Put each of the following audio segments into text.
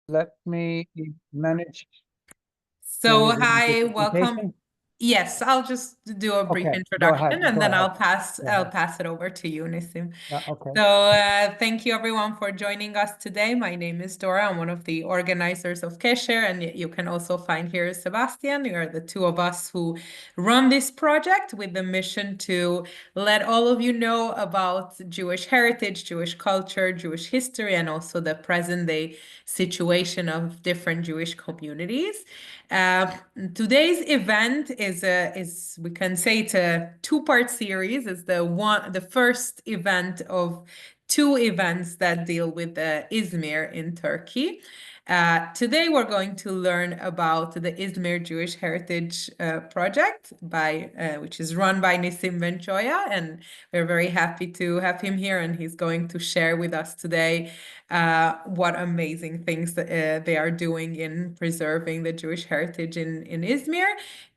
Let me manage So, the hi, welcome. presentation. Yes, I'll just do a brief Okay, go introduction ahead. and Go then ahead. I'll Go ahead. pass it over to you, Nissim. Yeah, okay. So, thank you everyone for joining us today. My name is Dora. I'm one of the organizers of Kesher, and you can also find here Sebastian. We are the two of us who run this project with the mission to let all of you know about Jewish heritage, Jewish culture, Jewish history, and also the present day situation of different Jewish communities. Uh, Today's event is we can say it's a two-part series. It's the first event of two events that deal with Izmir in Turkey. Today we're going to learn about the Izmir Jewish Heritage Project which is run by Nissim Ben-Choya, and we're very happy to have him here, and he's going to share with us today what amazing things they are doing in preserving the Jewish heritage in Izmir.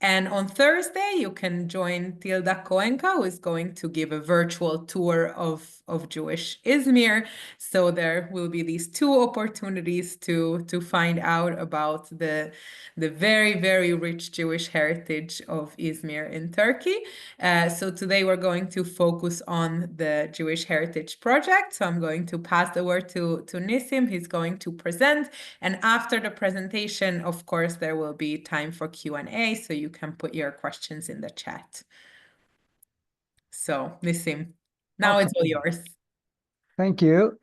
And on Thursday, you can join Tilda Koenka, who is going to give a virtual tour of Jewish Izmir. So there will be these two opportunities to find out about the very, very rich Jewish heritage of Izmir in Turkey. So today we're going to focus on the Jewish Heritage Project. So I'm going to pass the word to Nissim. He's going to present. And after the presentation, of course, there will be time for Q&A, so you can put your questions in the chat. So, Nissim, now it's all Okay. yours. Thank you.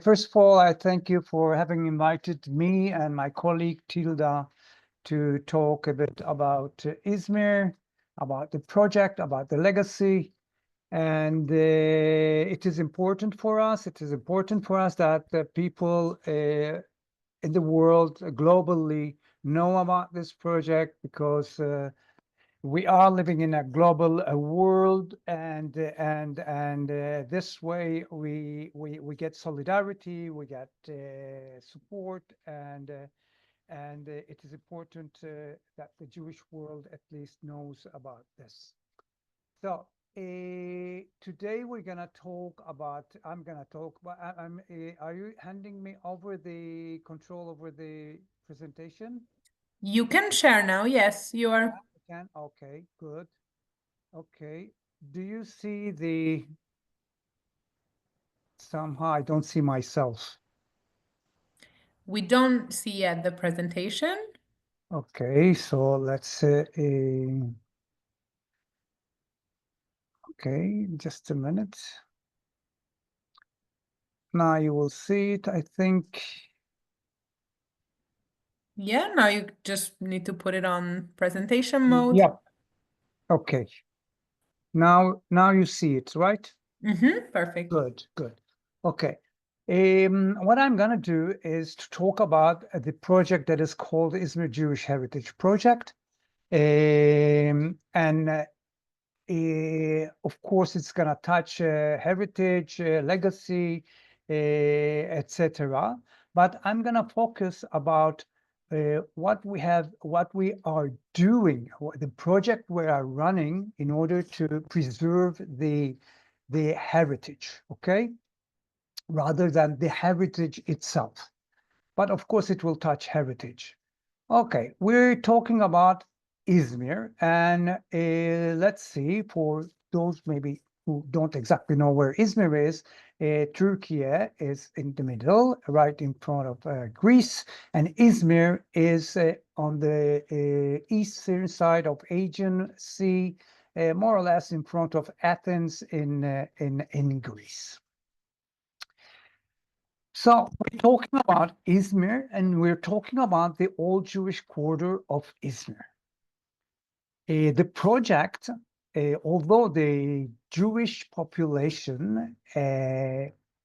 First of all, I thank you for having invited me and my colleague Tilda to talk a bit about Izmir, about the project, about the legacy. And it is important for us. It is important for us that people in the world globally know about this project because we are living in a global world, and this way we get solidarity, we get support, and it is important that the Jewish world at least knows about this. So today we're gonna talk about. I'm gonna talk about. Are you handing me over the control over the presentation? You can share now. Yes, you Yeah, are. I can. Okay, good. Okay. Do you see the somehow I don't see myself. We don't see yet the presentation. Okay, so let's okay, just a minute. Now you will see it, I think. Yeah, now you just need to put it on presentation mode. Yep. Okay. Now you see it, right? Perfect. Good, good. Okay. What I'm gonna do is to talk about the project that is called Izmir Jewish Heritage Project. And of course, it's going to touch heritage, legacy, etc. But I'm going to focus about what we are doing, the project we are running in order to preserve the heritage, okay, rather than the heritage itself. But of course, it will touch heritage. Okay, we're talking about Izmir, and let's see, for those maybe who don't exactly know where Izmir is, Turkey is in the middle, right in front of Greece, and Izmir is on the eastern side of Aegean Sea, more or less in front of Athens in Greece. So we're talking about Izmir, and we're talking about the old Jewish quarter of Izmir. The project, although the Jewish population,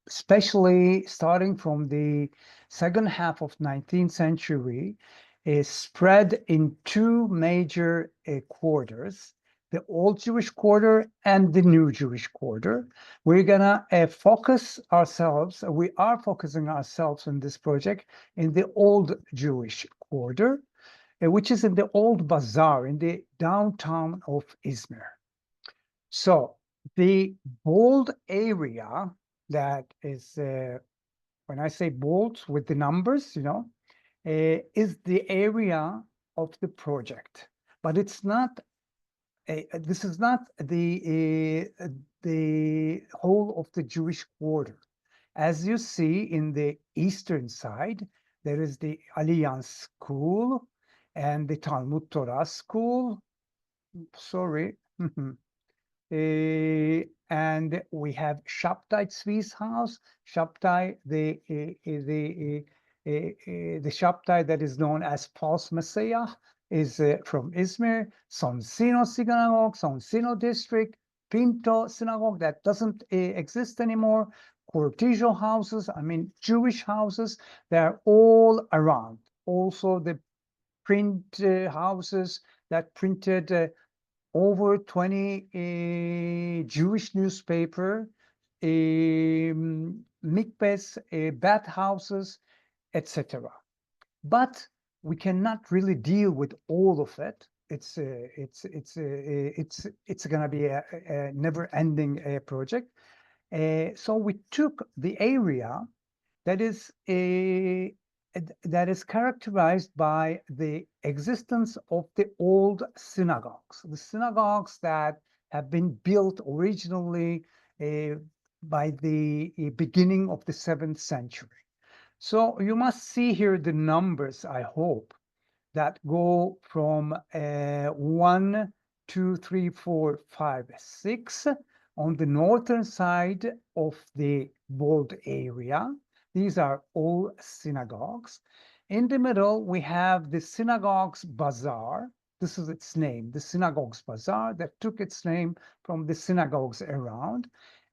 especially starting from the second half of 19th century, is spread in two major quarters, the Old Jewish Quarter and the New Jewish Quarter. We're gonna focus ourselves, we are focusing ourselves in this project in the Old Jewish Quarter, which is in the old bazaar in the downtown of Izmir. So the bold area that is, when I say bold with the numbers, is the area of the project, but it's not. This is not the whole of the Jewish quarter. As you see in the eastern side, there is the Alliance School and the Talmud Torah School. Sorry. And we have Shabtai Tzvi's house, Shabtai, the Shabtai that is known as False Messiah is from Izmir, Sonsino Synagogue, Sonsino District, Pinto Synagogue that doesn't exist anymore, Cortijo houses, I mean Jewish houses, they're all around. Also the print houses that printed over 20 Jewish newspaper, mikvahs, bathhouses, etc. But we cannot really deal with all of it. It's going to be a never-ending project. So we took the area that is characterized by the existence of the old synagogues, the synagogues that have been built originally by the beginning of the 7th century. So you must see here the numbers, I hope, that go from 1, 2, 3, 4, 5, 6 on the northern side of the bold area. These are all synagogues. In the middle, we have the synagogue's bazaar. This is its name, the synagogue's bazaar, that took its name from the synagogues around.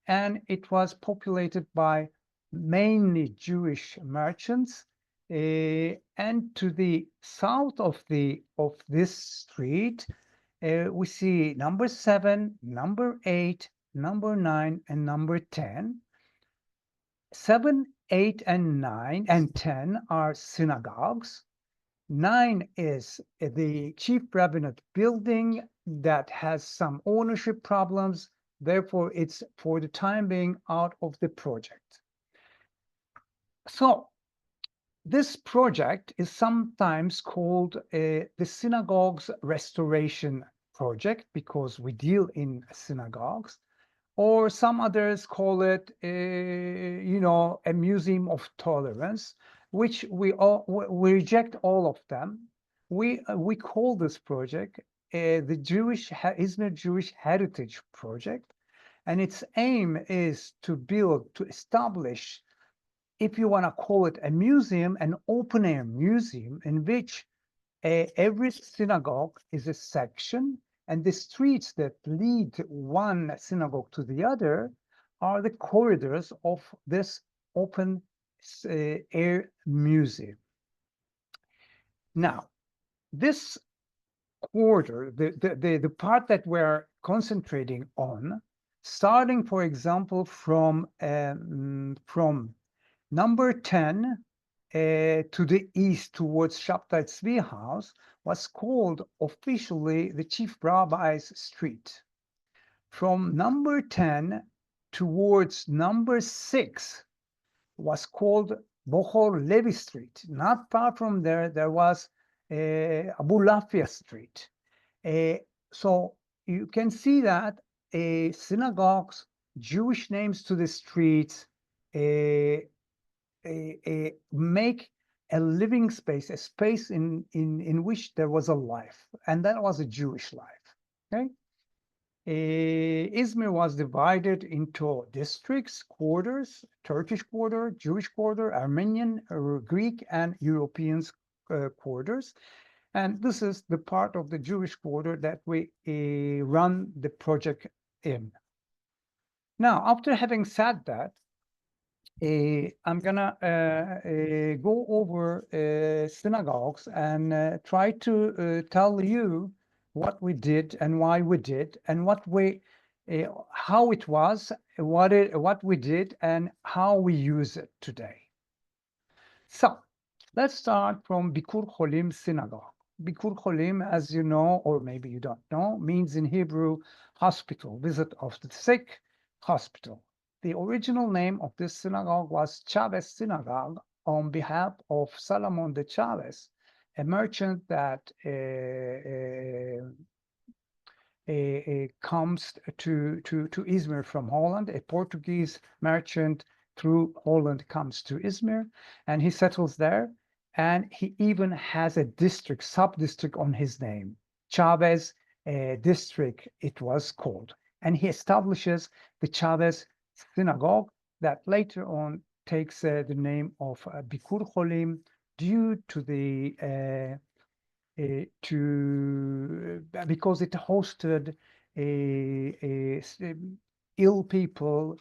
And it was populated by mainly Jewish merchants. And to the south of this street, we see number 7, number 8, number 9, and number 10. 7, 8, and 9 and 10 are synagogues. 9 is the chief rabbinate building that has some ownership problems. Therefore, it's for the time being out of the project. So this project is sometimes called the Synagogues Restoration Project because we deal in synagogues, or some others call it, a museum of tolerance, which we reject all of them. We call this project the Izmir Jewish Heritage Project, and its aim is to establish, if you want to call it a museum, an open-air museum in which every synagogue is a section, and the streets that lead one synagogue to the other are the corridors of this open air museum. Now, this quarter, the part that we're concentrating on, starting, for example, from number 10 to the east towards Shabtai Tzvi house, was called officially the Chief Rabbi's Street. From number 10 towards number 6 was called Bohor Levi Street. Not far from there, there was Abu Lafia Street. So you can see that synagogues, Jewish names to the streets, make a living space, a space in which there was a life, and that was a Jewish life. Okay, Izmir was divided into districts, quarters: Turkish quarter, Jewish quarter, Armenian, Greek, and Europeans quarters. And this is the part of the Jewish quarter that we run the project in. Now, after having said that, I'm gonna go over synagogues and try to tell you what we did and why we did, and how it was, what we did, and how we use it today. So let's start from Bikur Cholim Synagogue. Bikur Cholim, as you know, or maybe you don't know, means in Hebrew hospital, visit of the sick, hospital. The original name of this synagogue was Chavez Synagogue on behalf of Salomon de Chaves, a merchant that comes to Izmir from Holland. A Portuguese merchant through Holland comes to Izmir, and he settles there. And he even has a district, sub-district on his name, Chavez district, it was called. And he establishes the Chavez synagogue that later on takes the name of Bikur Cholim due to the because it hosted ill people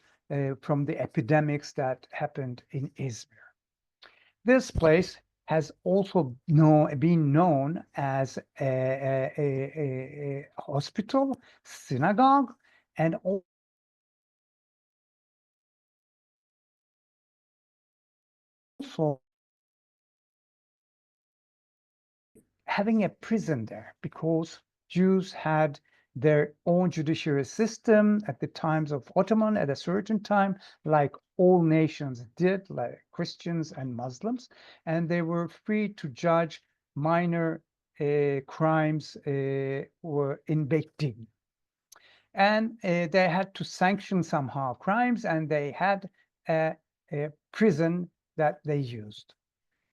from the epidemics that happened in Izmir. This place has also been known as a hospital, synagogue, and also having a prison there because Jews had their own judiciary system at the times of Ottoman at a certain time, like all nations did, like Christians and Muslims, and they were free to judge minor crimes were in Beit Din. And they had to sanction somehow crimes, and they had a prison that they used.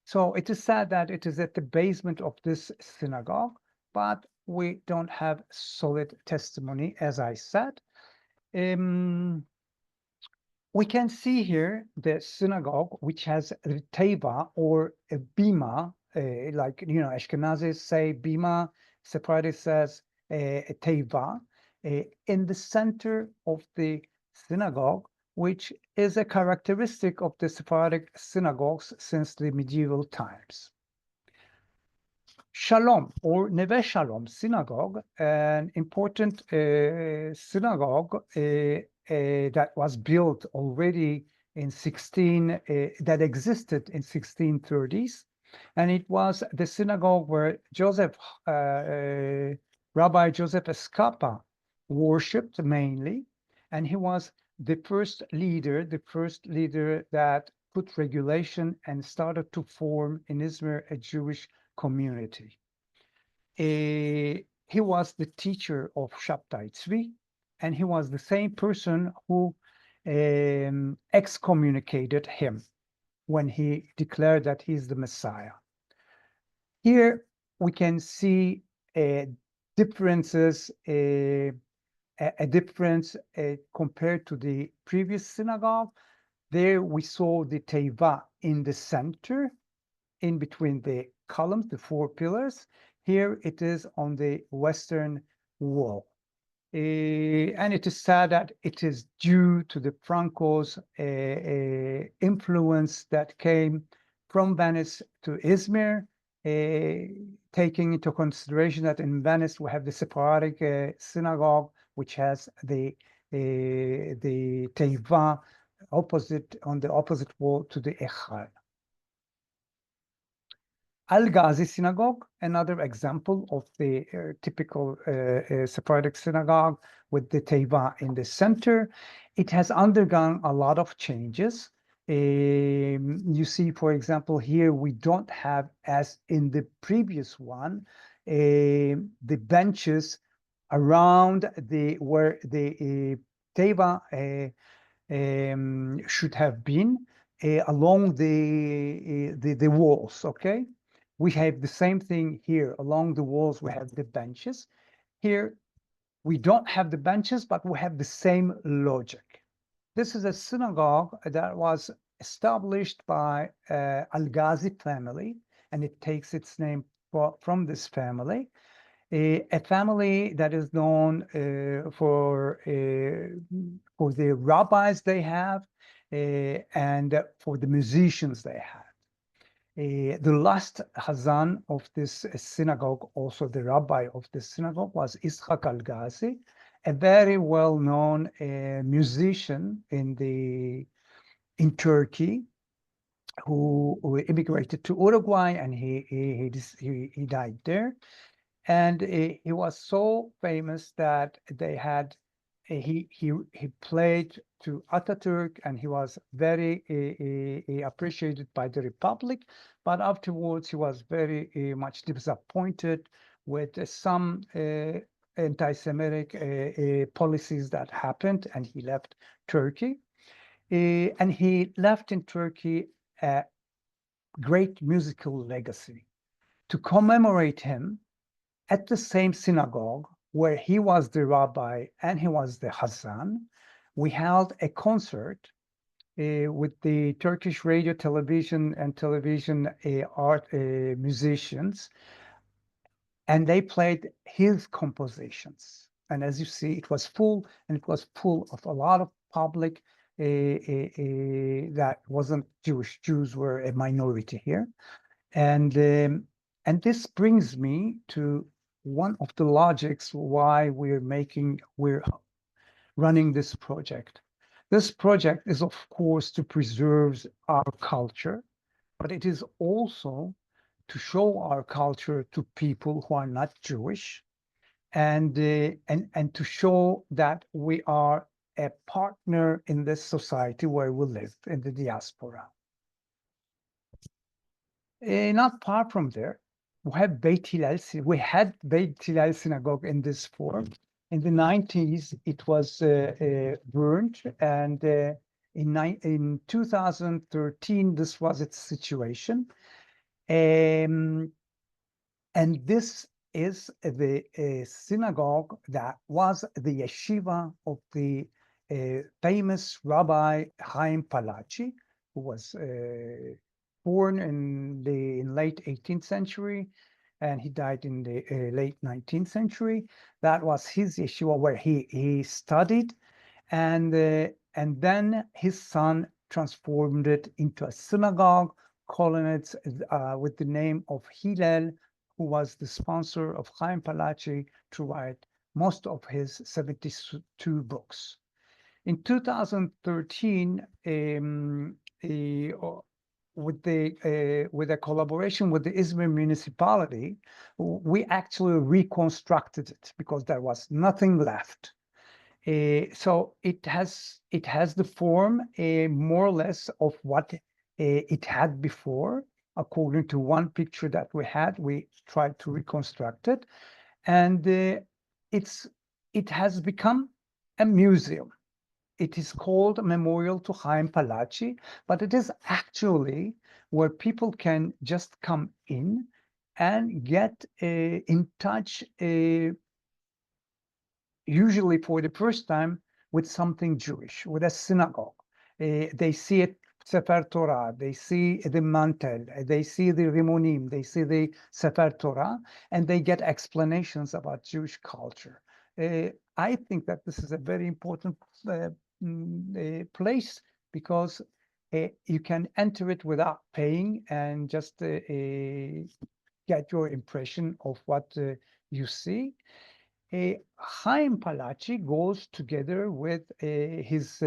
So it is sad that it is at the basement of this synagogue, but we don't have solid testimony, as I said. We can see here the synagogue, which has a teva or a bima, like, Ashkenazis say bima, Sephardi says a teva, in the center of the synagogue, which is a characteristic of the Sephardic synagogues since the medieval times. Shalom or Neve Shalom synagogue, an important synagogue that was built already in that existed in 1630s, and it was the synagogue where Rabbi Joseph Escapa worshipped mainly, and he was the first leader that put regulation and started to form in Izmir a Jewish community. He was the teacher of Shabtai Tzvi, and he was the same person who excommunicated him when he declared that he's the Messiah. Here we can see differences, a difference compared to the previous synagogue. There we saw the teva in the center, in between the columns, the four pillars. Here it is on the western wall. And it is sad that it is due to the Franco's influence that came from Venice to Izmir, taking into consideration that in Venice we have the Sephardic synagogue, which has the teva on the opposite wall to the Echad. Al-Ghazi synagogue, another example of the typical Sephardic synagogue with the teva in the center. It has undergone a lot of changes. You see, for example, here we don't have, as in the previous one, the benches around where the teva should have been along the walls, okay? We have the same thing here. Along the walls, we have the benches. Here, we don't have the benches, but we have the same logic. This is a synagogue that was established by Al-Ghazi family, and it takes its name from this family. A family that is known for the rabbis they have and for the musicians they have. The last Hazan of this synagogue, also the rabbi of the synagogue, was Yitzhak Al-Ghazi, a very well-known musician in Turkey, who immigrated to Uruguay, and he died there. And he was so famous that they had he played to Ataturk, and he was very appreciated by the Republic. But afterwards, he was very much disappointed with some anti-Semitic policies that happened, and he left Turkey. And he left in Turkey a great musical legacy. To commemorate him, at the same synagogue where he was the rabbi and he was the Hassan, we held a concert with the Turkish radio, television, and television art musicians, and they played his compositions. And as you see, it was full, and it was full of a lot of public that wasn't Jewish. Jews were a minority here. And this brings me to one of the logics why we're running this project. This project is, of course, to preserve our culture, but it is also to show our culture to people who are not Jewish, and to show that we are a partner in this society where we live in the diaspora. Not far from there, we have we had Beit Hillel synagogue in this form. In the 90s, it was burned, and in 2013, this was its situation. And this is the synagogue that was the yeshiva of the famous Rabbi Chaim Palachi, who was born in the late 18th century, and he died in the late 19th century. That was his yeshiva where he studied, and then his son transformed it into a synagogue, calling it with the name of Hillel, who was the sponsor of Chaim Palachi to write most of his 72 books. In 2013, with a collaboration with the Izmir municipality, we actually reconstructed it because there was nothing left. So it has the form more or less of what it had before. According to one picture that we had, we tried to reconstruct it, and it has become a museum. It is called Memorial to Chaim Palachi, but it is actually where people can just come in and get in touch, usually for the first time, with something Jewish, with a synagogue. They see it, Sefer Torah, they see the mantel, they see the Rimonim, they see the Sefer Torah, and they get explanations about Jewish culture. I think that this is a very important place because you can enter it without paying and just get your impression of what you see. Chaim Palachi goes together with his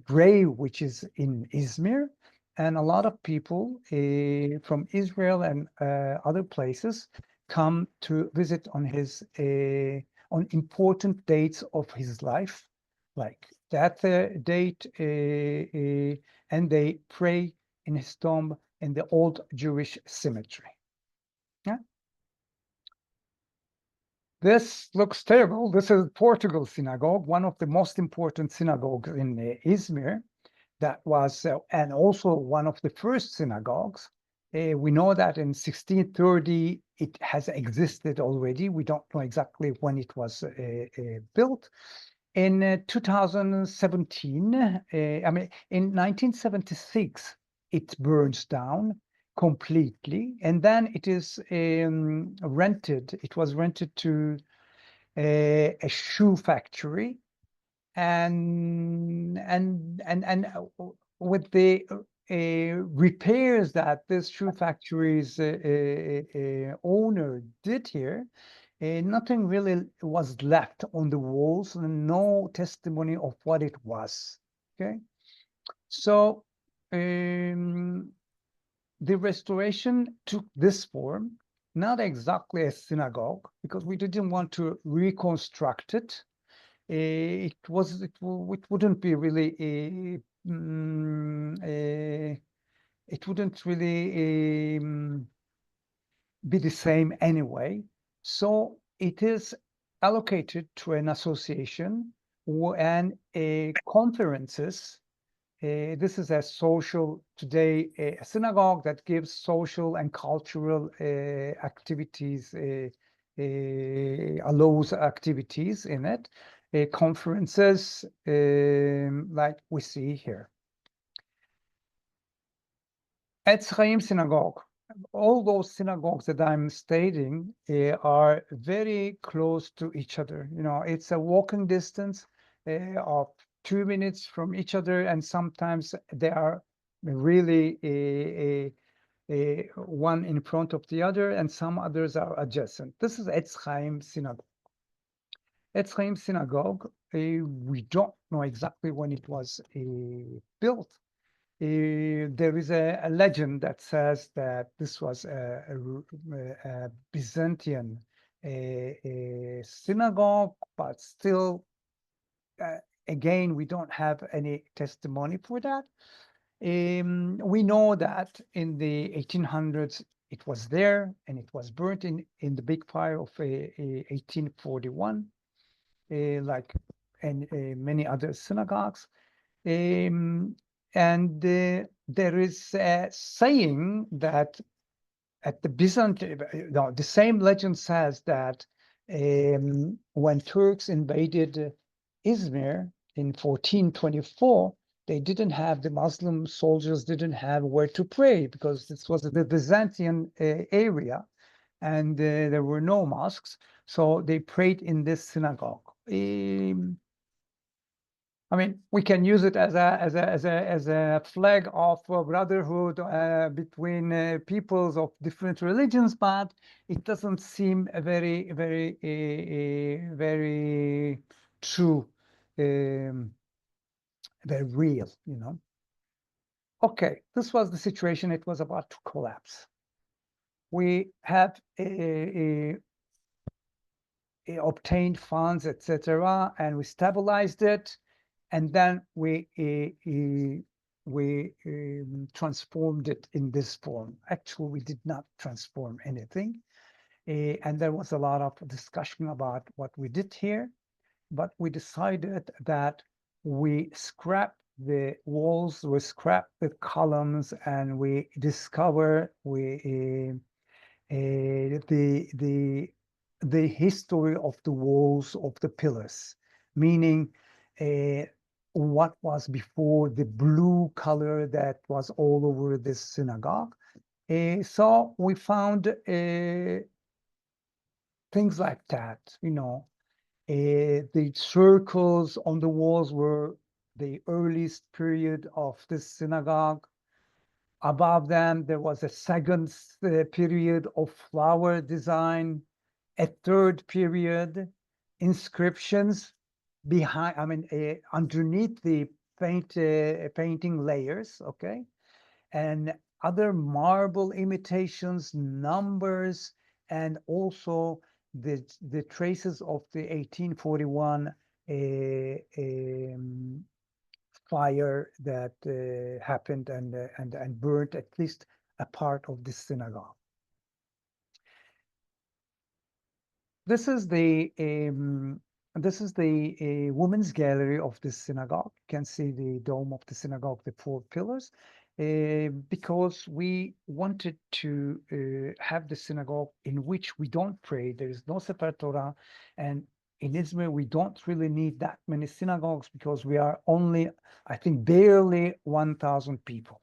grave, which is in Izmir, and a lot of people from Israel and other places come to visit on his on important dates of his life, like that date, and they pray in his tomb in the old Jewish cemetery. Yeah. This looks terrible. This is Portugal synagogue, one of the most important synagogues in Izmir. That was, and also one of the first synagogues. We know that in 1630 it has existed already. We don't know exactly when it was built. In 2017, I mean, in 1976, it burns down completely, and then it is rented. It was rented to a shoe factory, and with the repairs that this shoe factory's owner did here, nothing really was left on the walls, and no testimony of what it was. Okay, so the restoration took this form, not exactly a synagogue, because we didn't want to reconstruct it. it wouldn't be really it wouldn't really be the same anyway. So it is allocated to an association and conferences. This is a social today, a synagogue that gives social and cultural activities, allows activities in it, conferences like we see here. Etz Chaim Synagogue. All those synagogues that I'm stating are very close to each other. You know, it's a walking distance of 2 minutes from each other, and sometimes they are really one in front of the other, and some others are adjacent. This is Etz Chaim Synagogue. Etz Chaim Synagogue, we don't know exactly when it was built. There is a legend that says that this was a Byzantine synagogue, but still, again, we don't have any testimony for that. We know that in the 1800s, it was there and it was burnt in the big fire of 1841, like and many other synagogues. And there is a saying that at the Byzantine, no, the same legend says that when Turks invaded Izmir in 1424, they didn't have, the Muslim soldiers didn't have where to pray because this was the Byzantine area and there were no mosques. So they prayed in this synagogue. I mean, we can use it as a flag of brotherhood between peoples of different religions, but it doesn't seem a very true, very real, you know. Okay, this was the situation. It was about to collapse. We have obtained funds, etc., and we stabilized it. And then we transformed it in this form. Actually, we did not transform anything. And there was a lot of discussion about what we did here, but we decided that we scrapped the walls, we scrapped the columns, and we discover the history of the walls of the pillars, meaning what was before the blue color that was all over this synagogue. So we found things like that, you know. The circles on the walls were the earliest period of this synagogue. Above them, there was a second period of flower design, a third period, inscriptions behind, I mean, underneath the painting layers, okay? And other marble imitations, numbers, and also the traces of the 1841 fire that happened and burnt at least a part of the synagogue. This is the women's gallery of the synagogue. You can see the dome of the synagogue, the four pillars, because we wanted to have the synagogue in which we don't pray. There is no Sefer Torah, and in Izmir we don't really need that many synagogues because we are only, I think, barely 1,000 people.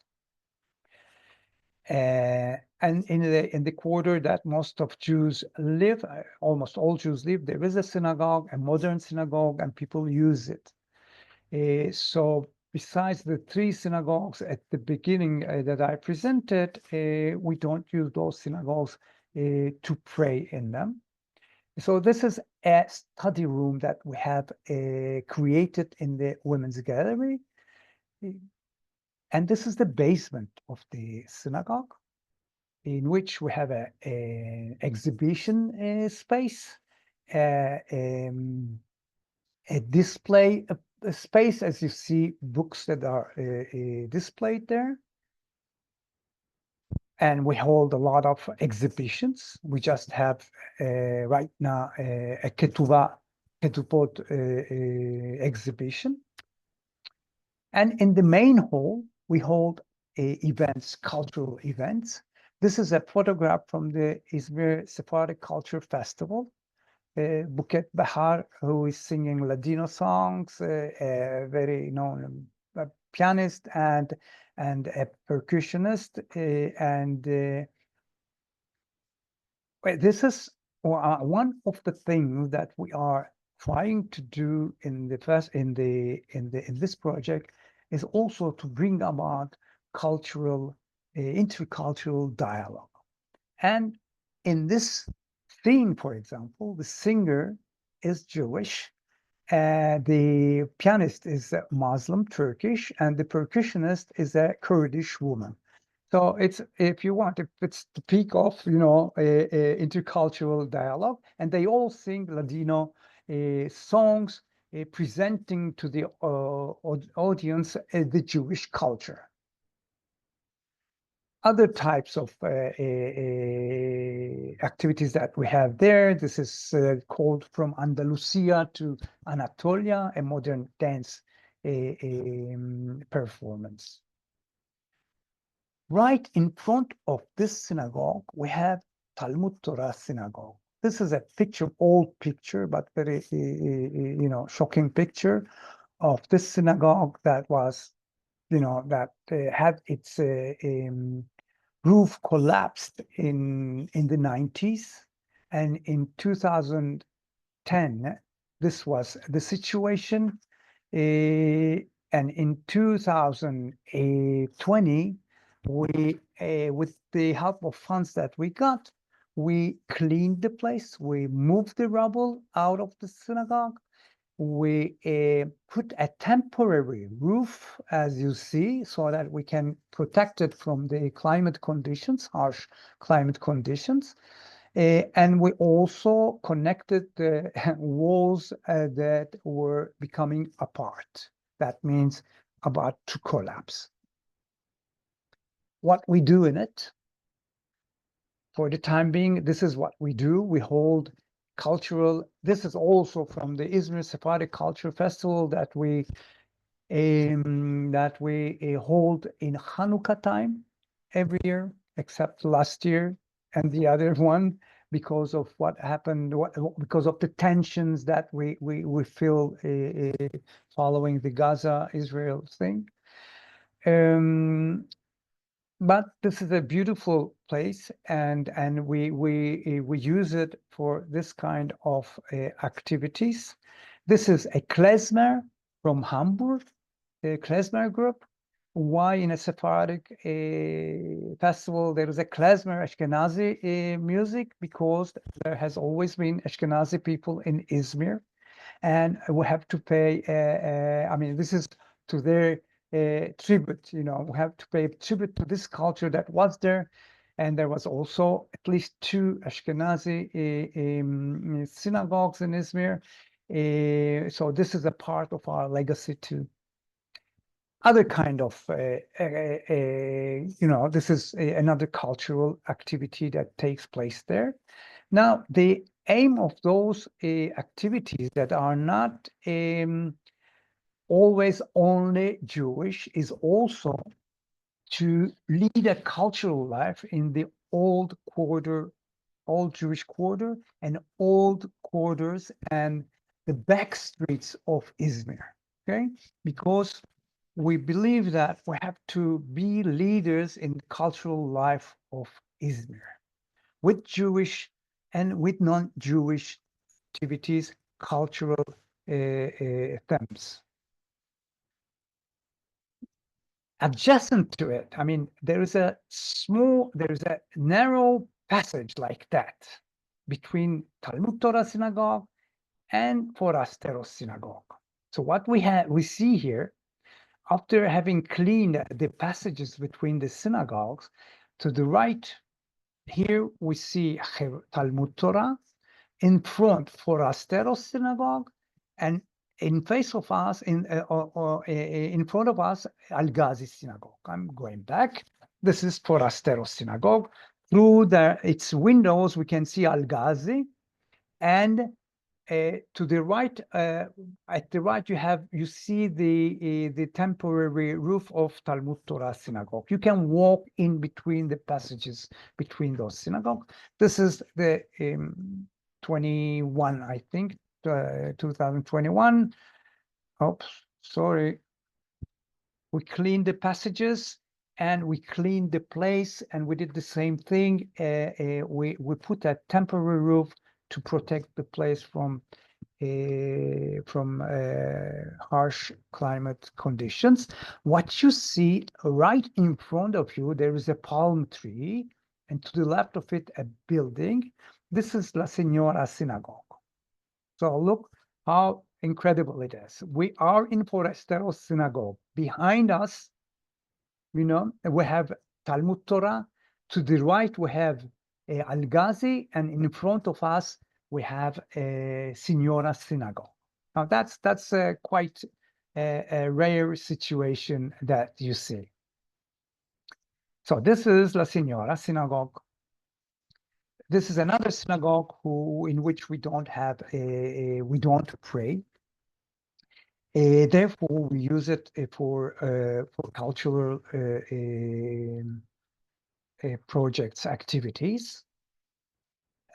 And in the quarter that most of Jews live, almost all Jews live, there is a synagogue, a modern synagogue, and people use it. So besides the three synagogues at the beginning that I presented, we don't use those synagogues to pray in them. So this is a study room that we have created in the women's gallery. And this is the basement of the synagogue, in which we have a exhibition space, a display, a space, as you see, books that are displayed there. And we hold a lot of exhibitions. We just have right now a Ketubot exhibition. And in the main hall, we hold events, cultural events. This is a photograph from the Izmir Sephardic Culture Festival. Buket Bahar, who is singing Ladino songs, a very known pianist and a percussionist, this is one of the things that we are trying to do in this project is also to bring about cultural, intercultural dialogue. And in this scene, for example, the singer is Jewish, the pianist is Muslim, Turkish, and the percussionist is a Kurdish woman. So it's, if you want, if it's the peak of, a intercultural dialogue, and they all sing Ladino songs presenting to the audience the Jewish culture. Other types of activities that we have there. This is called From Andalusia to Anatolia, a modern dance performance. Right in front of this synagogue, we have Talmud Torah synagogue. This is a picture, old picture, but very, shocking picture of this synagogue that was, that had its roof collapsed in the 90s. And in 2010, this was the situation. And in 2020, we, with the help of funds that we got, we cleaned the place. We moved the rubble out of the synagogue. We put a temporary roof, as you see, so that we can protect it from the climate conditions, harsh climate conditions. And we also connected the walls that were becoming apart. That means about to collapse. What we do in it, for the time being, this is what we do. We hold cultural, this is also from the Izmir Sephardic Culture Festival that we hold in Hanukkah time every year, except last year and the other one, because of what happened, because of the tensions that we feel following the Gaza-Israel thing. But this is a beautiful place, and we use it for this kind of activities. This is a klezmer from Hamburg, a klezmer group. Why in a Sephardic festival there is a klezmer Ashkenazi music? Because there has always been Ashkenazi people in Izmir, and we have to pay. I mean, this is to their tribute. We have to pay tribute to this culture that was there, and there was also at least 2 Ashkenazi synagogues in Izmir. So this is a part of our legacy too. Other kind of, this is another cultural activity that takes place there. Now, the aim of those activities that are not always only Jewish is also to lead a cultural life in the old quarter, old Jewish quarter, and old quarters and the back streets of Izmir, okay? Because we believe that we have to be leaders in the cultural life of Izmir with Jewish and with non-Jewish activities, cultural themes. Adjacent to it, I mean, there is a narrow passage like that between Talmud Torah synagogue and Forasteros synagogue. So what we see here, after having cleaned the passages between the synagogues, to the right, here we see Talmud Torah, in front Forasteros synagogue, and in face of us, in front of us, Al-Ghazi synagogue. I'm going back. This is Forastero synagogue. Through its windows, we can see Al-Ghazi, and to the right, at the right, you see the temporary roof of Talmud Torah synagogue. You can walk in between the passages between those synagogues. This is the 21, I think, 2021. Oops, sorry. We cleaned the passages and we cleaned the place, and we did the same thing. We put a temporary roof to protect the place from harsh climate conditions. What you see right in front of you, there is a palm tree, and to the left of it, a building. This is La Señora Synagogue. So look how incredible it is. We are in Forastero Synagogue. Behind us, we have Talmud Torah. To the right, we have Al-Ghazi, and in front of us, we have a Signora Synagogue. Now that's quite a rare situation that you see. So this is La Signora Synagogue. This is another synagogue in which we don't pray. Therefore, we use it for cultural projects, activities.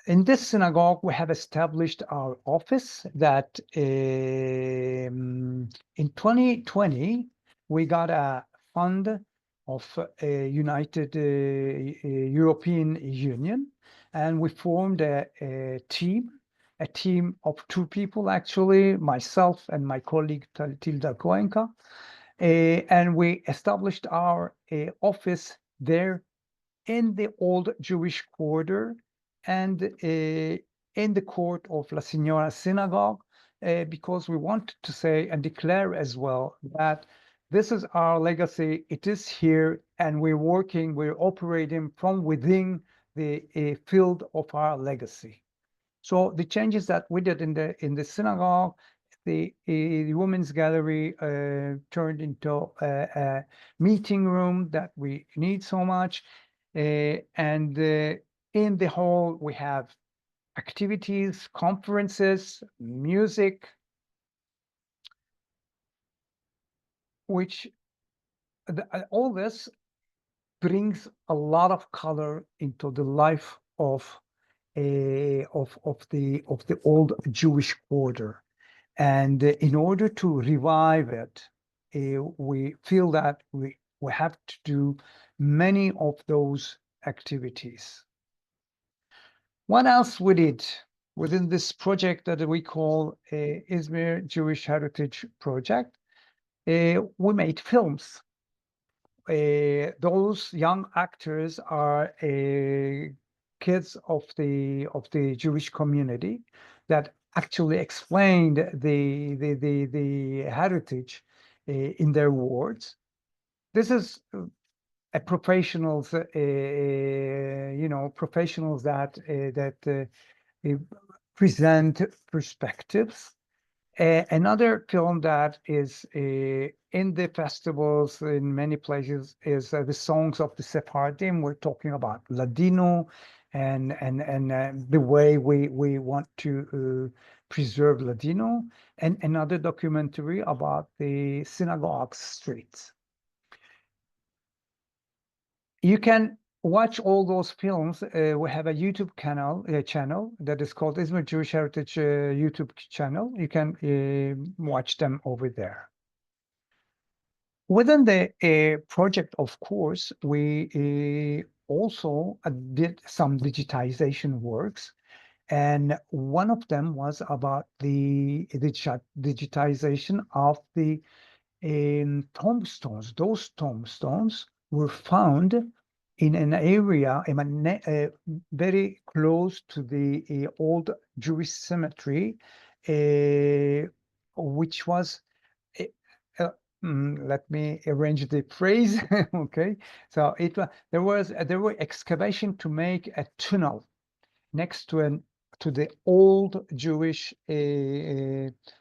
In this synagogue, we have established our office that in 2020, we got a fund of a United European Union, and we formed a team of 2 people, actually, myself and my colleague Tilda Koenka, and we established our office there in the old Jewish quarter and in the court of La Signora Synagogue, because we want to say and declare as well that this is our legacy. It is here, and we're operating from within the field of our legacy. So the changes that we did in the synagogue, the women's gallery turned into a meeting room that we need so much, and in the hall we have activities, conferences, music, which all this brings a lot of color into the life of the old Jewish quarter. And in order to revive it, we feel that we have to do many of those activities. What else we did within this project that we call Izmir Jewish Heritage Project? We made films. Those young actors are kids of the Jewish community that actually explained the heritage in their words. This is a professionals, professionals that present perspectives. Another film that is in the festivals in many places is the songs of the Sephardim. We're talking about Ladino and the way we want to preserve Ladino, and another documentary about the synagogue streets. You can watch all those films. We have a YouTube channel that is called Izmir Jewish Heritage YouTube channel. You can watch them over there. Within the project, of course, we also did some digitization works, and one of them was about the digitization of the tombstones. Those tombstones were found in an area very close to the old Jewish cemetery, which was, let me arrange the phrase. Okay, so there were excavation to make a tunnel next to an to the old Jewish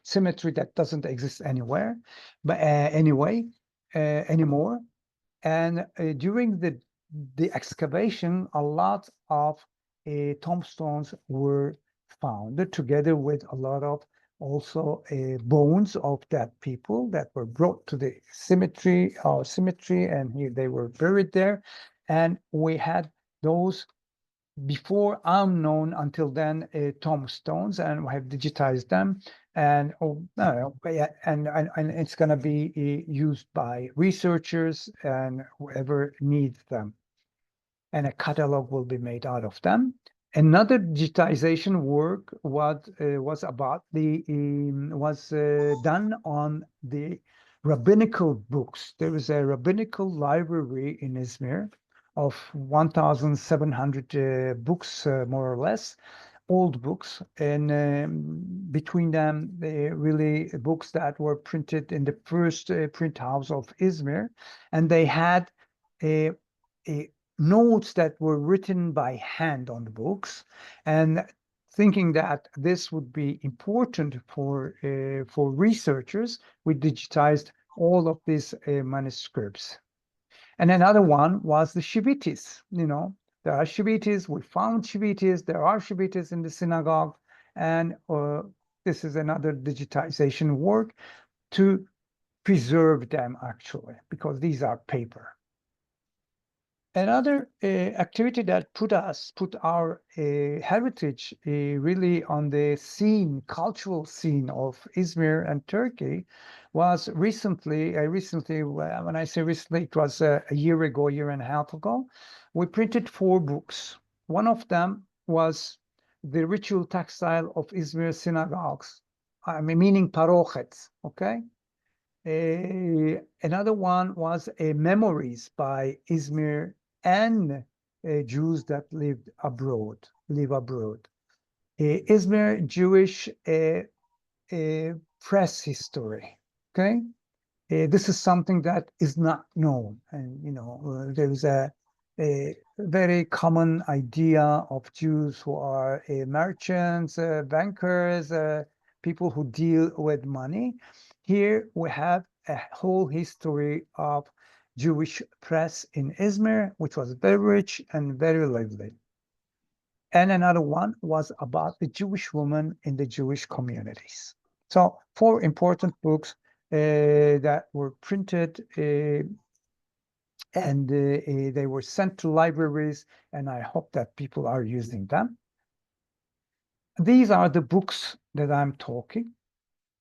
cemetery that doesn't exist anywhere, but anyway, anymore. And during the excavation, a lot of tombstones were found, together with a lot of also bones of that people that were brought to the cemetery, and here they were buried there. And we had those before unknown until then tombstones, and we have digitized them, and yeah, and it's going to be used by researchers and whoever needs them, and a catalog will be made out of them. Another digitization work was about the was done on the rabbinical books. There is a rabbinical library in Izmir of 1,700 books, more or less, old books, and between them, really books that were printed in the first print house of Izmir, and they had a, a notes that were written by hand on the books, and thinking that this would be important for researchers, we digitized all of these manuscripts. And another one was the Shivitis. There are Shivitis. We found Shivitis. There are Shivitis in the synagogue, and this is another digitization work to preserve them, actually, because these are paper. Another activity that put our heritage really on the cultural scene of Izmir and Turkey was recently, when I say recently, it was a year ago, year and a half ago, we printed 4 books. One of them was the ritual textile of Izmir synagogues, meaning parochets, okay? Another one was memories by Izmir and Jews that live abroad. Izmir Jewish press history. Okay, this is something that is not known, and there is a very common idea of Jews who are merchants, bankers, people who deal with money. Here we have a whole history of Jewish press in Izmir, which was very rich and very lively. And another one was about the Jewish woman in the Jewish communities. So 4 important books that were printed, and they were sent to libraries, and I hope that people are using them. These are the books that I'm talking.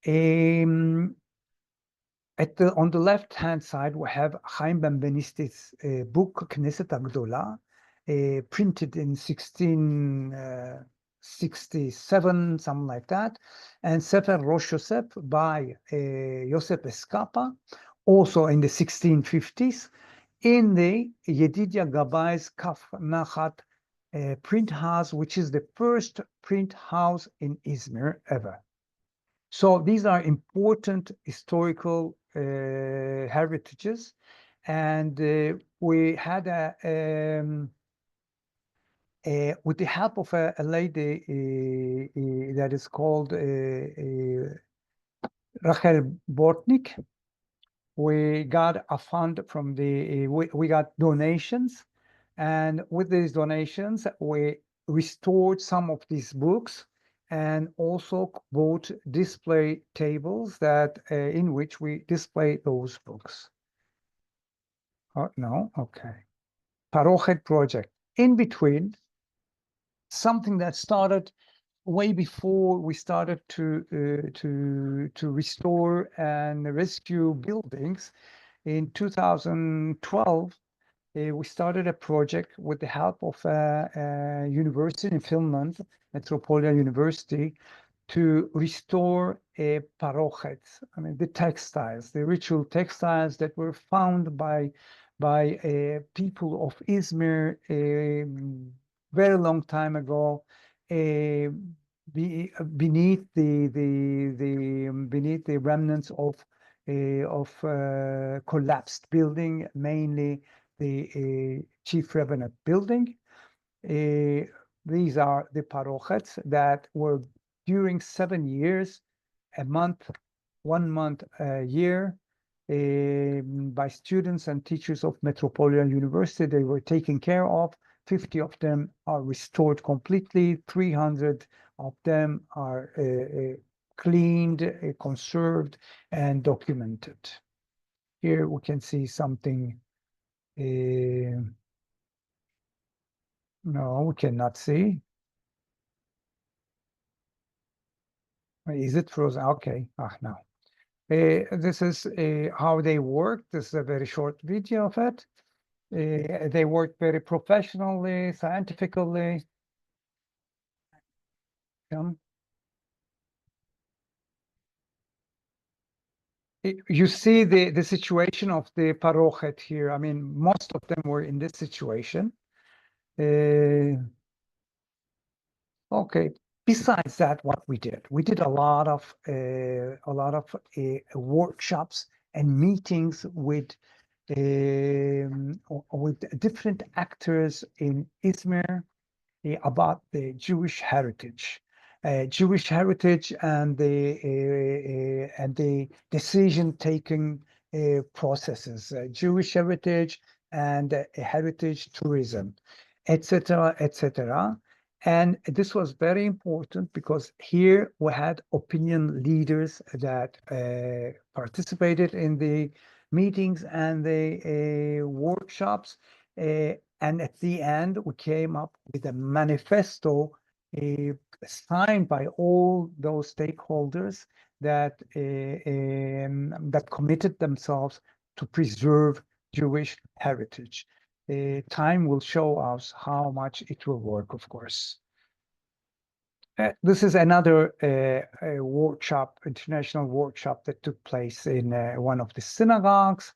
On the left-hand side, we have Chaim Ben-Benisti's book, Knesset Agdola, printed in 1667, something like that, and Sefer Rosh Yosef by Yosef Escapa, also in the 1650s, in the Yedidia Gabai's Kaf Nachat print house, which is the first print house in Izmir ever. So these are important historical heritages, and we had with the help of a lady that is called Rachel Bortnik, we got a fund from we got donations, and with these donations, we restored some of these books, and also bought display tables that in which we display those books. Oh, no, okay. Parochet project. In between, something that started way before we started to restore and rescue buildings. In 2012, we started a project with the help of a university in Finland, Metropolia University, to restore parochets. I mean, the textiles, the ritual textiles that were found by people of Izmir very long time ago, beneath the remnants of collapsed building, mainly the chief rabbinate building. These are the parochets that were during 7 years, a month, 1 month a year, by students and teachers of Metropolitan University. They were taken care of. 50 of them are restored completely. 300 of them are cleaned, conserved, and documented. Here we can see something. No, we cannot see. Is it frozen? Okay. No. This is how they work. This is a very short video of it. They work very professionally, scientifically. You see the situation of the parochet here. I mean, most of them were in this situation. Okay. Besides that, what we did a lot of workshops and meetings with different actors in Izmir about the Jewish heritage, and the decision-taking processes, Jewish heritage and heritage tourism, etc., etc. And this was very important because here we had opinion leaders that participated in the meetings and the workshops. And at the end, we came up with a manifesto signed by all those stakeholders that that committed themselves to preserve Jewish heritage. Time will show us how much it will work, of course. This is another workshop, international workshop that took place in one of the synagogues.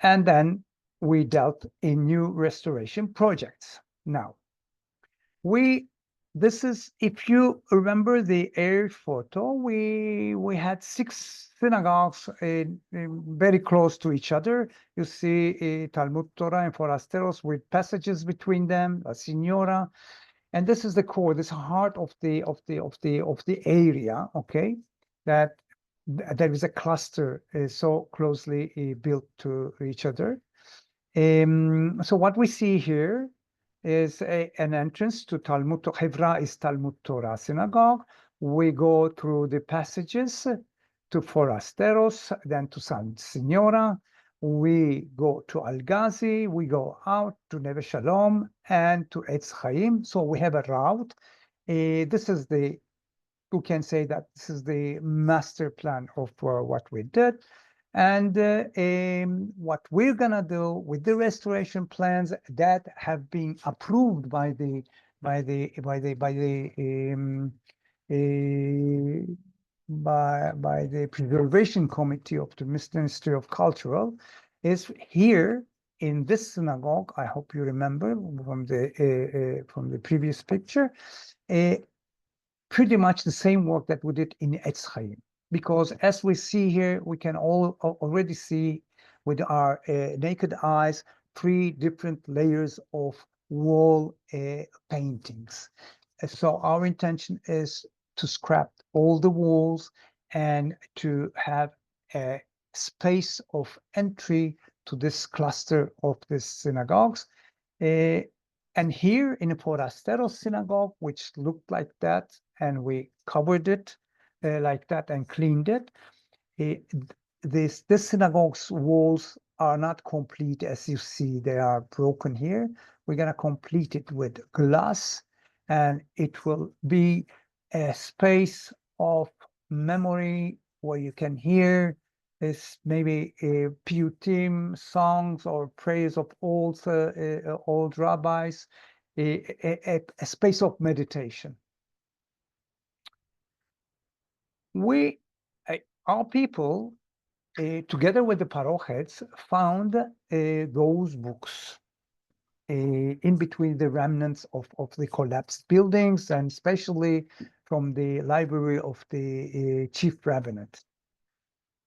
And then we dealt in new restoration projects. Now, this is, if you remember the air photo, we had 6 synagogues very close to each other. You see Talmud Torah and Forasteros with passages between them, La Signora, and this is the core, this heart of the area. Okay, that there is a cluster so closely built to each other. So what we see here is an entrance to Talmud. Hevra is Talmud Torah synagogue. We go through the passages to Forasteros, then to San Signora. We go to Al-Ghazi. We go out to Neve Shalom and to Etz Chaim. So we have a route. This is you can say that this is the master plan of what we did. And what we're gonna do with the restoration plans that have been approved by the preservation committee of the Ministry of Cultural is here in this synagogue. I hope you remember from the previous picture. Pretty much the same work that we did in Etz Chaim. Because as we see here, we can already see with our naked eyes 3 different layers of wall paintings. So our intention is to scrap all the walls and to have a space of entry to this cluster of these synagogues. And here in the Forasteros synagogue, which looked like that, and we covered it like that and cleaned it. This synagogue's walls are not complete, as you see, they are broken here. We're gonna complete it with glass, and it will be a space of memory where you can hear this maybe piyutim songs or prayers of old rabbis, a space of meditation. Our people, together with the parochets, found those books in between the remnants of the collapsed buildings, and especially from the library of the chief rabbinate.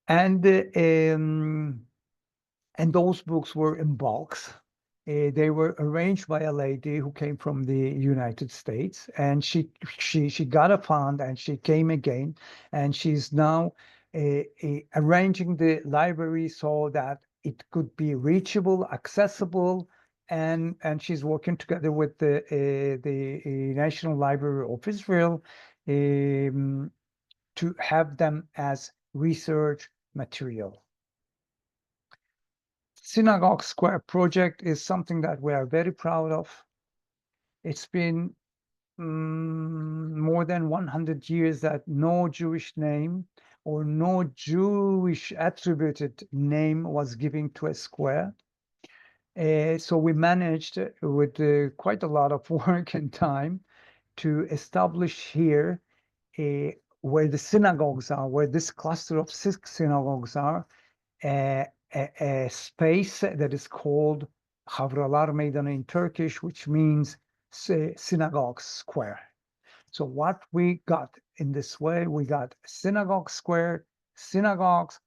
And those books were in bulks. They were arranged by a lady who came from the United States, and she got a fund, and she came again, and she's now arranging the library so that it could be reachable, accessible, and she's working together with the National Library of Israel um, to have them as research material. Synagogue Square project is something that we are very proud of. It's been more than 100 years that no Jewish name or no Jewish attributed name was given to a square. So we managed with quite a lot of work and time to establish here where the synagogues are, where this cluster of 6 synagogues are, a space that is called Havralar Meydanı in Turkish, which means synagogue square. So what we got in this way, we got synagogue square, synagogues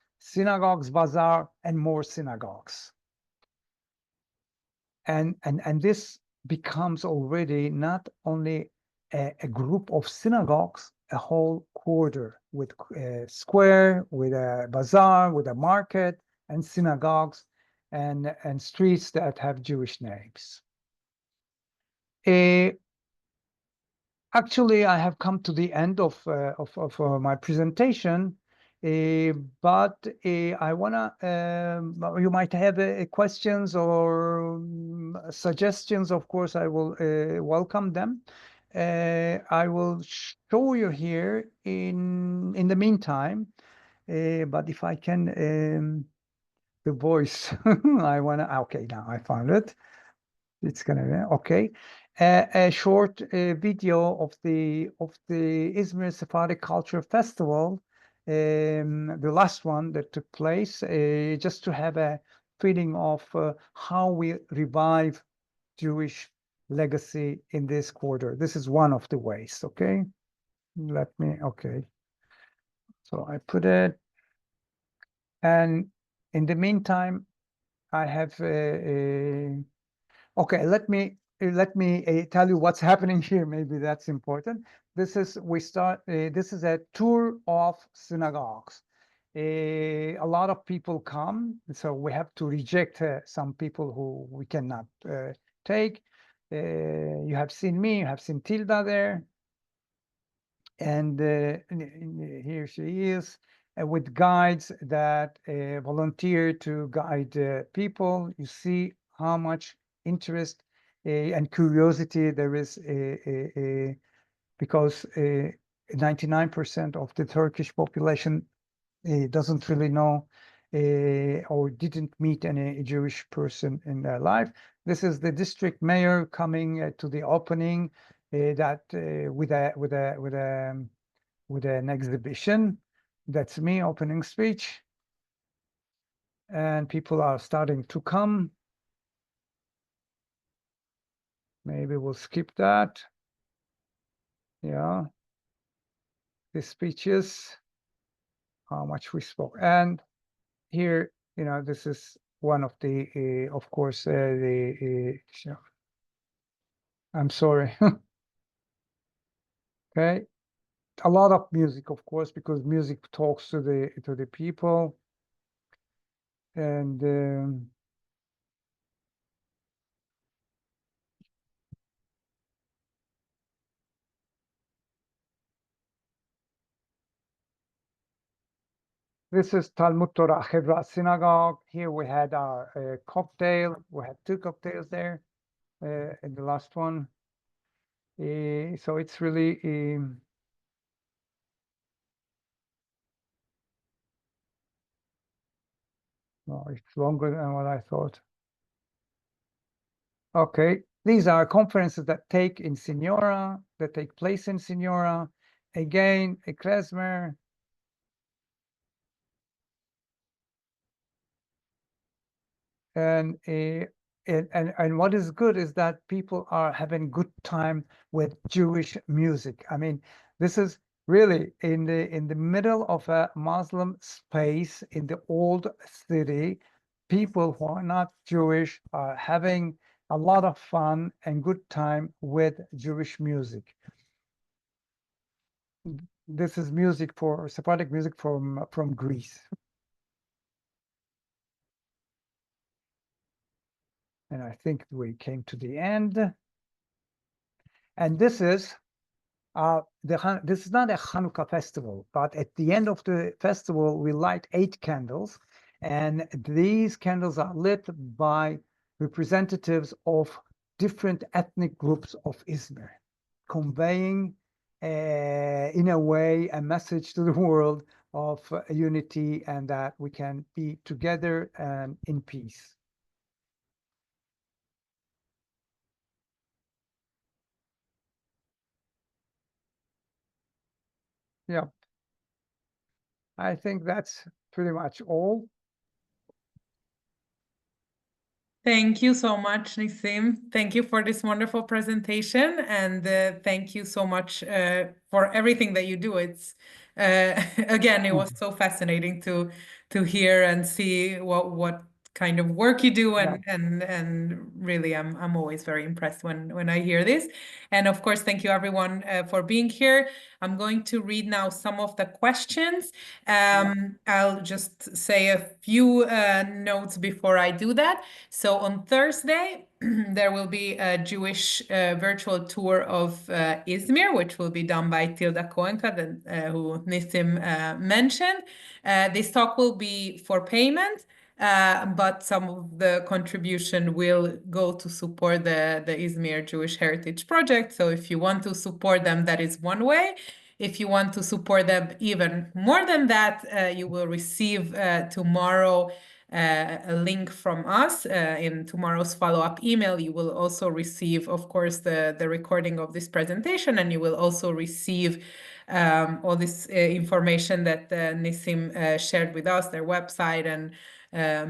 bazaar, and more synagogues. And this becomes already not only a group of synagogues, a whole quarter with a square, with a bazaar, with a market, and synagogues, and streets that have Jewish names. Actually, I have come to the end of my presentation, but I wanna. You might have questions or suggestions. Of course, I will welcome them. I will show you here in the meantime. But if I can, the voice. I wanna. Okay, now I found it. It's gonna be okay. A short video of the Izmir Sephardic Culture Festival, the last one that took place, just to have a feeling of how we revive Jewish legacy in this quarter. This is one of the ways. Okay, let me. Okay, so I put it, and in the meantime, I have. Okay, let me tell you what's happening here. Maybe that's important. This is this is a tour of synagogues. A lot of people come, so we have to reject some people who we cannot take. You have seen me, you have seen Tilda there, and here she is with guides that volunteer to guide people. You see how much interest and curiosity there is, because 99% of the Turkish population doesn't really know or didn't meet any Jewish person in their life. This is the district mayor coming to the opening that with an exhibition. That's me opening speech, and people are starting to come. Maybe we'll skip that. Yeah, the speeches, how much we spoke, and here, you know, this is one of the, of course, I'm sorry. Okay, a lot of music, of course, because music talks to the people, and this is Talmud Torah Chevra Synagogue. Here we had our cocktail. We had 2 cocktails there in the last one. So it's really well, it's longer than what I thought. Okay, these are conferences that take place in Signora. Again, a klezmer. And what is good is that people are having good time with Jewish music. I mean, this is really in the middle of a Muslim space in the old city. people who are not Jewish are having a lot of fun and good time with Jewish music. This is music for Sephardic music from Greece. And I think we came to the end. And this is this is not a Hanukkah festival, but at the end of the festival, we light 8 candles. And these candles are lit by representatives of different ethnic groups of Izmir, conveying in a way a message to the world of unity and that we can be together and in peace. Yeah, I think that's pretty much all. Thank you so much, Nissim. Thank you for this wonderful presentation, and thank you so much for everything that you do. It's again, it was so fascinating to hear and see what kind of work you do, and really, I'm always very impressed when I hear this. And of course, thank you everyone for being here. I'm going to read now some of the questions. I'll just say a few notes before I do that. So on Thursday, there will be a Jewish virtual tour of Izmir, which will be done by Tilda Koenka, who Nissim mentioned. This talk will be for payment, but some of the contribution will go to support the Izmir Jewish Heritage Project. So if you want to support them, that is one way. If you want to support them even more than that, you will receive tomorrow a link from us in tomorrow's follow-up email. You will also receive, of course, the recording of this presentation, and you will also receive all this information that Nissim shared with us, their website and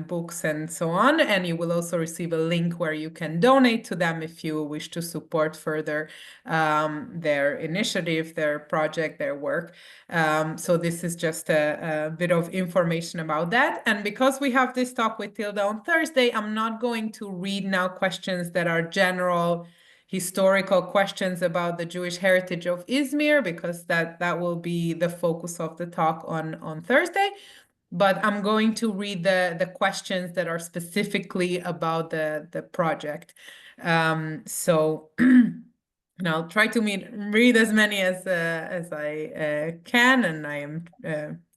books and so on. And you will also receive a link where you can donate to them if you wish to support further their initiative, their project, their work. So this is just a bit of information about that. And because we have this talk with Tilda on Thursday, I'm not going to read now questions that are general historical questions about the Jewish heritage of Izmir, because that will be the focus of the talk on Thursday. But I'm going to read the questions that are specifically about the project. So and I'll try to read as many as I can, and I am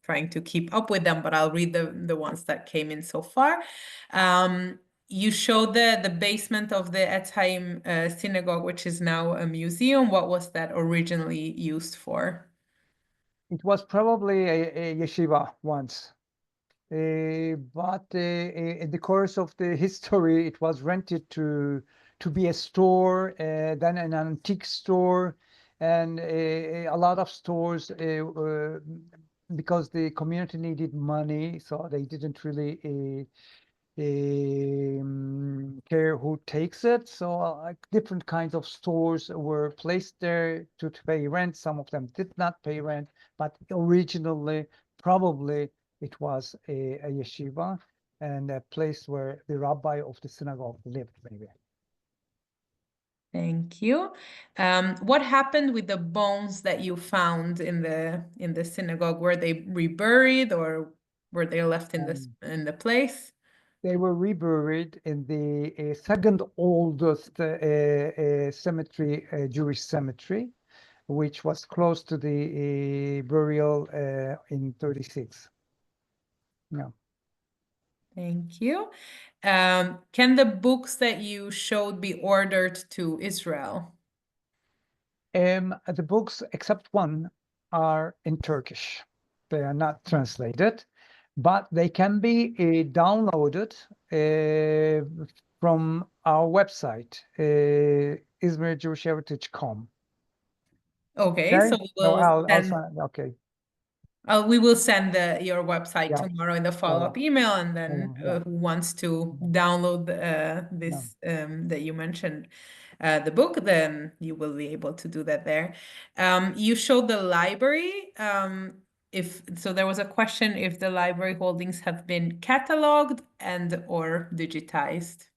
trying to keep up with them, but I'll read the ones that came in so far. You showed the basement of the Etz Haim synagogue, which is now a museum. What was that originally used for? It was probably a yeshiva once. But in the course of the history, it was rented to be a store, then an antique store, and a lot of stores because the community needed money, so they didn't really care who takes it. So different kinds of stores were placed there to pay rent. Some of them did not pay rent, but originally probably it was a yeshiva and a place where the rabbi of the synagogue lived, maybe. Thank you. What happened with the bones that you found in the synagogue? Were they reburied or were they left in the place? They were reburied in the second oldest cemetery, Jewish cemetery, which was close to the burial in 36. Yeah. Thank you. Can the books that you showed be ordered to Israel? The books, except one, are in Turkish. They are not translated, but they can be downloaded from our website, izmirjewishheritage.com. Okay, Okay? so we No, will I'll send sign. Okay. we will send your website Yeah. tomorrow in the follow-up email, and then Yeah. who wants to download this that you mentioned, the book, then you will be able to do that there. You showed the library. so there was a question if the library holdings have been cataloged and or digitized.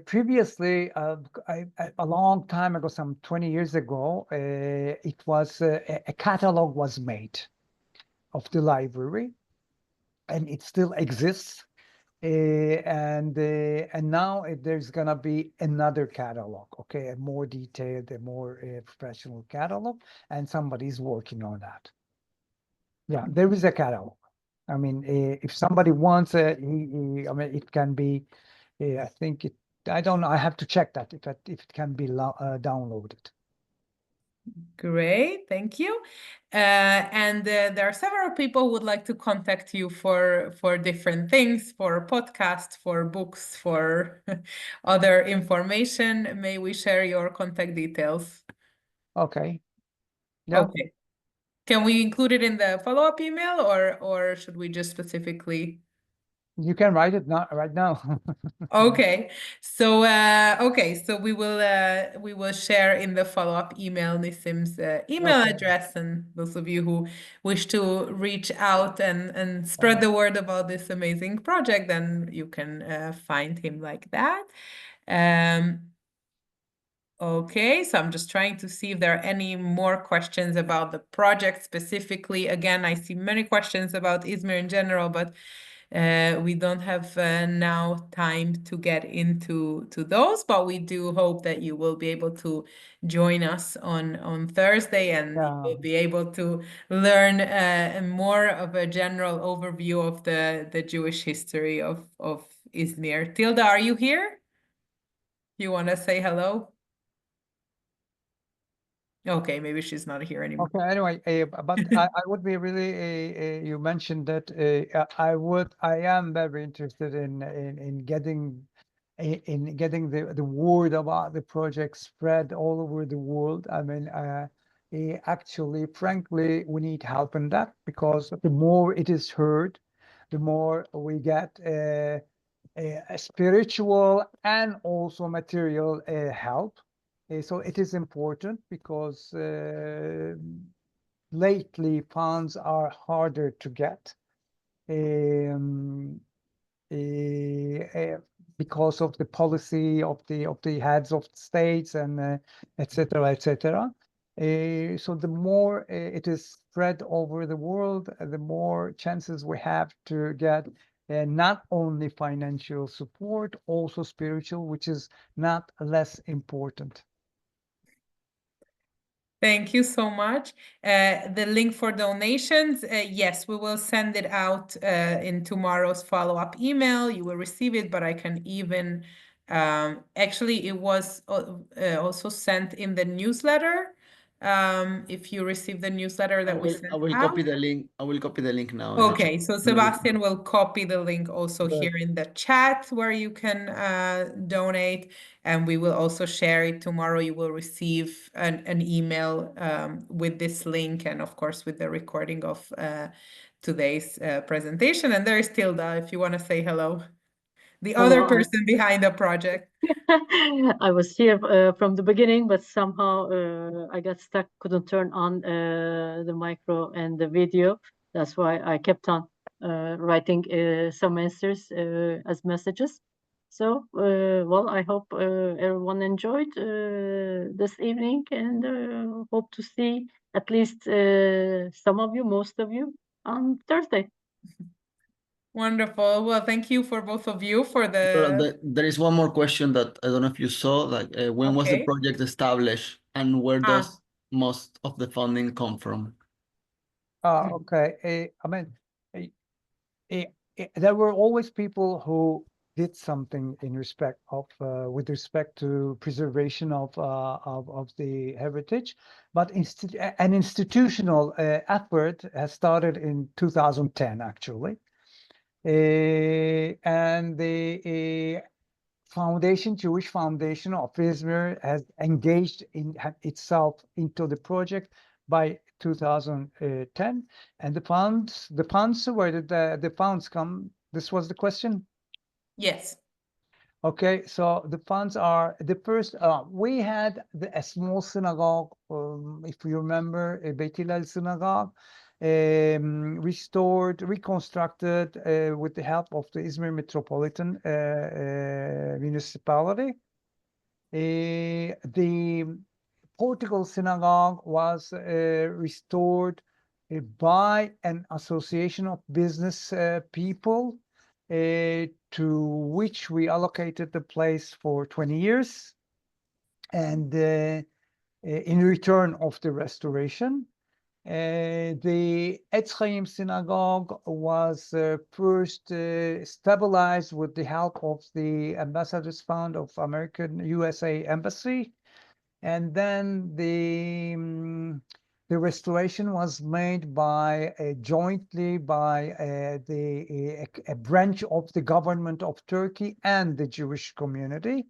Previously, a long time ago, some 20 years ago, it was a catalog was made of the library, and it still exists. And now there's gonna be another catalog, okay, a more detailed, a more professional catalog, and somebody's working on that. Yeah, there is a catalog. I mean, if somebody wants it, I mean, it can be. I think it. I don't know. I have to check that if it can be downloaded. Great, thank you. And there are several people who would like to contact you for different things, for podcasts, for books, for other information. May we share your contact details? Okay. Yeah. Okay. Can we include it in the follow-up email, or should we just specifically? You can write it not right now. Okay, so we will share in the follow-up email Nissim's email Okay. address, and those of you who wish to reach out and spread the word about this amazing project, then you can find him like that. Okay, so I'm just trying to see if there are any more questions about the project specifically. Again, I see many questions about Izmir in general, but we don't have now time to get into those. But we do hope that you will be able to join us on Thursday, and you will be able to learn more of a general overview of the Jewish history of Izmir. Tilda, are you here? You want to say hello? Okay, maybe she's not here anymore. Okay, anyway, but I would be really, you mentioned that I am very interested in getting the word about the project spread all over the world. I mean, actually, frankly, we need help in that, because the more it is heard, the more we get a spiritual and also material help. So it is important, because lately funds are harder to get, um, because of the policy of the heads of states, and et cetera, et cetera. So the more it is spread over the world, the more chances we have to get not only financial support, also spiritual, which is not less important. Thank you so much. The link for donations, yes, we will send it out in tomorrow's follow-up email. You will receive it, but I can even, actually, it was also sent in the newsletter. If you receive the newsletter that we sent I will out. copy the link. I will copy the link now. Okay, so Sebastian will copy the link also Good. here in the chat where you can donate, and we will also share it tomorrow. You will receive an email with this link, and of course with the recording of today's presentation. And there is Tilda, if you want to say hello, the other Hello. person behind the project. I was here from the beginning, but somehow I got stuck, couldn't turn on the micro and the video. That's why I kept on writing some answers as messages. So, well, I hope everyone enjoyed this evening, and hope to see at least some of you, most of you, on Thursday. Wonderful. Well, thank you for both of you for There is one more question that I don't know if you saw. Like, when was the Okay. project established, and where does most of the funding come from? Okay. I mean, there were always people who did something in respect of, with respect to preservation of the heritage, but an institutional effort has started in 2010, actually, and the Jewish Foundation of Izmir has engaged itself into the project by 2010, and the funds, where did the funds come? This was the question. Yes. Okay, so the funds are the first. We had a small synagogue, if you remember, a Beit Hillel synagogue, restored, reconstructed with the help of the Izmir Metropolitan Municipality. The Portugal synagogue was restored by an association of business people to which we allocated the place for 20 years. And in return of the restoration, the Etz Chaim synagogue was first stabilized with the help of the Ambassadors Fund of American USA Embassy. And then the restoration was made by jointly by a branch of the government of Turkey and the Jewish community.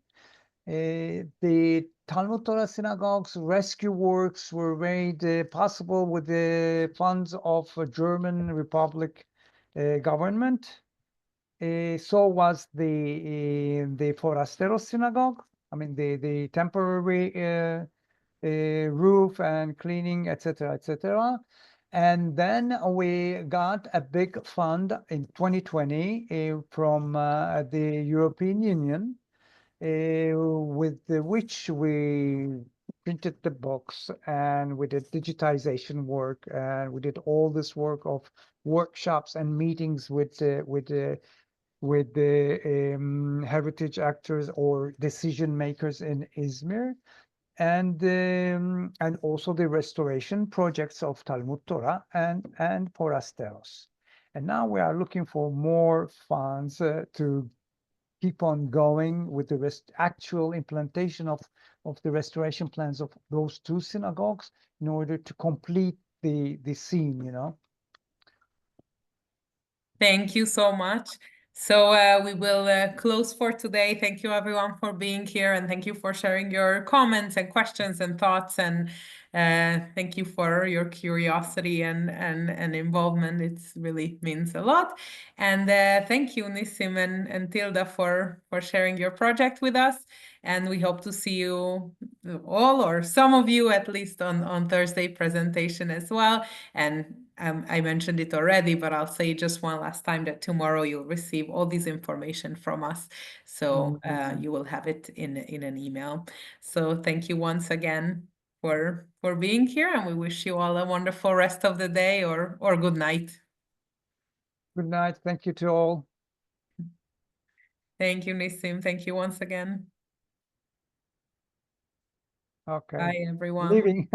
The Talmud Torah synagogue's rescue works were made possible with the funds of German Republic government. So was the Forastero synagogue. I mean, the temporary roof and cleaning, etc., etc. And then we got a big fund in 2020 from the European Union, with which we printed the books and we did digitization work and we did all this work of workshops and meetings with the heritage actors or decision makers in Izmir, and also the restoration projects of Talmud Torah and Forasteros. And now we are looking for more funds to keep on going with the actual implementation of the restoration plans of those two synagogues in order to complete the scene, you know. Thank you so much. So we will close for today. Thank you everyone for being here, and thank you for sharing your comments and questions and thoughts, and thank you for your curiosity and involvement. It really means a lot. And thank you, Nissim and Tilda, for sharing your project with us. And we hope to see you all, or some of you at least, on Thursday presentation as well. And I mentioned it already, but I'll say just one last time that tomorrow you'll receive all this information from us. So you will have it in an email. So thank you once again for being here, and we wish you all a wonderful rest of the day or good night. Good night. Thank you to all. Thank you, Nissim. Thank you once again. Okay. Bye, everyone. Leaving.